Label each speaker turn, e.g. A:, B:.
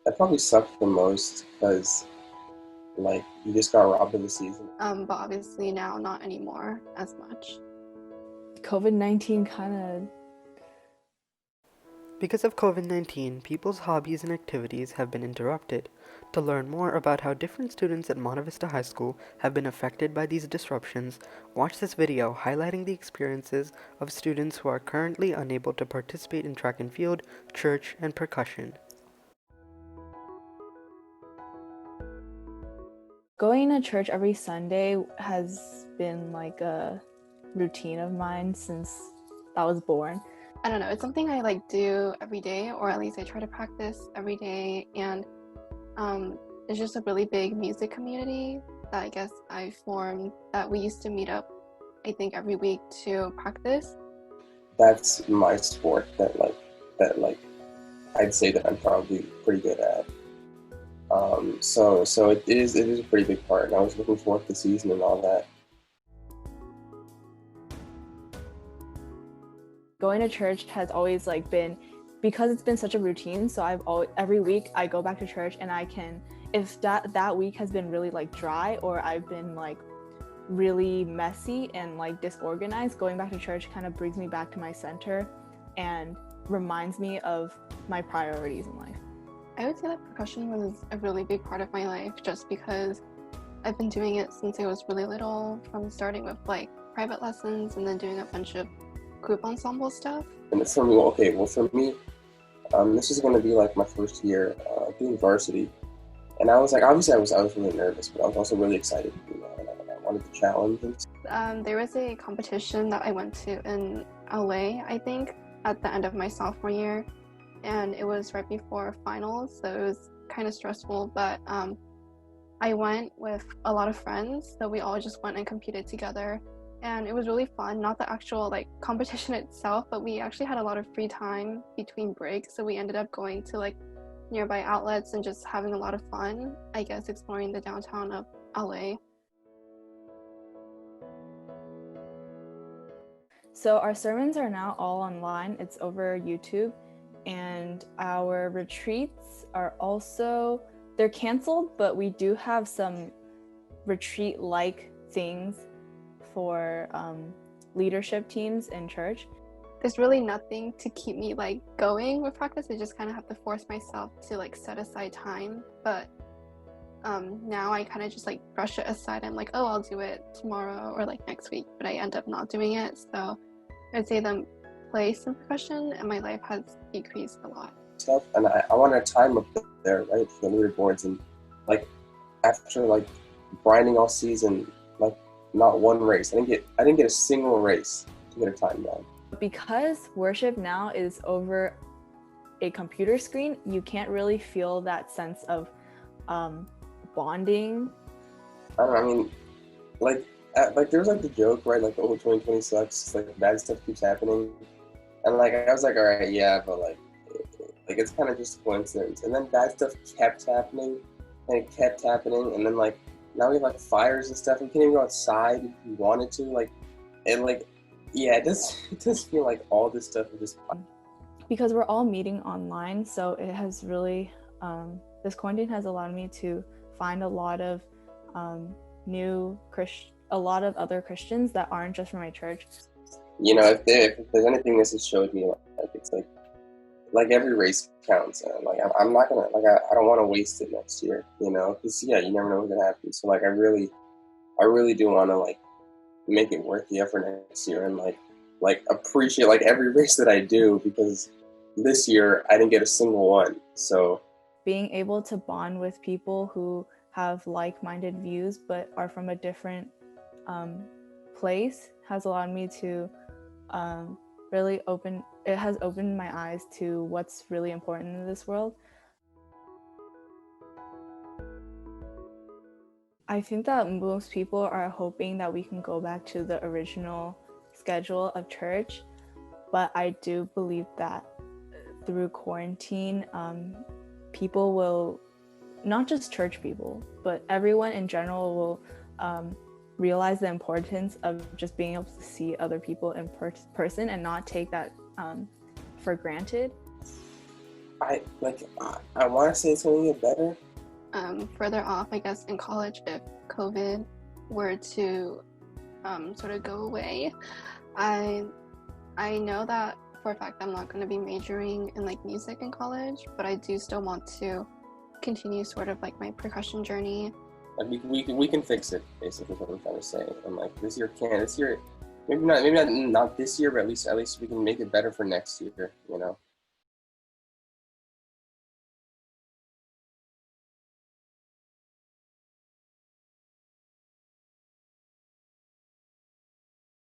A: That probably sucked the most because like you just got robbed of the season.
B: But obviously now not anymore as much.
C: COVID-19 kind of.
D: Because of COVID-19, people's hobbies and activities have been interrupted. To learn more about how different students at Monte Vista High School have been affected by these disruptions, watch this video highlighting the experiences of students who are currently unable to participate in track and field, church, and percussion.
C: Going to church every Sunday has been like a routine of mine since I was born.
B: I don't know, it's something I like do every day, or at least I try to practice every day. And it's just a really big music community that I guess I formed, that we used to meet up, I think, every week to practice.
A: That's my sport that I'd say that I'm probably pretty good at. So it is a pretty big part, and I was looking forward to the season and all that.
C: Going to church has always been, because it's been such a routine, so every week I go back to church, and I can, if that week has been really dry, or I've been really messy and disorganized, going back to church kind of brings me back to my center and reminds me of my priorities in life.
B: I would say that percussion was a really big part of my life, just because I've been doing it since I was really little, from starting with private lessons and then doing a bunch of group ensemble stuff.
A: And for me, for me, this is going to be my first year doing varsity, and I was obviously I was really nervous, but I was also really excited to do that, and I wanted the challenge.
B: There was a competition that I went to in LA, I think, at the end of my sophomore year, and it was right before finals, so it was kind of stressful, but I went with a lot of friends, so we all just went and competed together, and it was really fun. Not the actual competition itself, but we actually had a lot of free time between breaks, so we ended up going to nearby outlets and just having a lot of fun, I guess, exploring the downtown of LA.
C: So our sermons are now all online. It's over YouTube, and our retreats are also, they're canceled, but we do have some retreat-like things for leadership teams in church.
B: There's really nothing to keep me going with practice. I just kind of have to force myself to set aside time. But now I kind of just brush it aside. I'm oh, I'll do it tomorrow or next week, but I end up not doing it. So I'd say the place in percussion in my life has decreased a lot.
A: Stuff, and I wanted a time up there, right, for the leaderboards, and after grinding all season, not one race. I didn't get a single race to get a time down.
C: Because worship now is over a computer screen, you can't really feel that sense of bonding.
A: I don't know, I mean, there's the joke, right? Oh, 2020 sucks. Bad stuff keeps happening, and I was all right, yeah, but it's kind of just a coincidence. And then bad stuff kept happening, and it kept happening, and then now we have fires and stuff. We can't even go outside if we wanted to. Yeah, it does feel like all this stuff is just
C: because we're all meeting online. So it has really this quarantine has allowed me to find a lot of a lot of other Christians that aren't just from my church.
A: If there's anything this has showed me, it's every race counts, and I'm not gonna I don't want to waste it next year, because you never know what's gonna happen. So I really do want to make it worth the effort next year, and appreciate every race that I do, because this year I didn't get a single one. So
C: being able to bond with people who have like-minded views but are from a different place has allowed me to it has opened my eyes to what's really important in this world. I think that most people are hoping that we can go back to the original schedule of church, but I do believe that through quarantine, people will, not just church people, but everyone in general will realize the importance of just being able to see other people in person and not take that for granted.
A: I want to say it's going to get better.
B: Further off, I guess, in college, if COVID were to sort of go away, I know that for a fact I'm not going to be majoring in like music in college, but I do still want to continue sort of like my percussion journey.
A: Like we can fix it, basically is what I'm trying to say. I'm like, this year, maybe not this year, but at least we can make it better for next year, you know.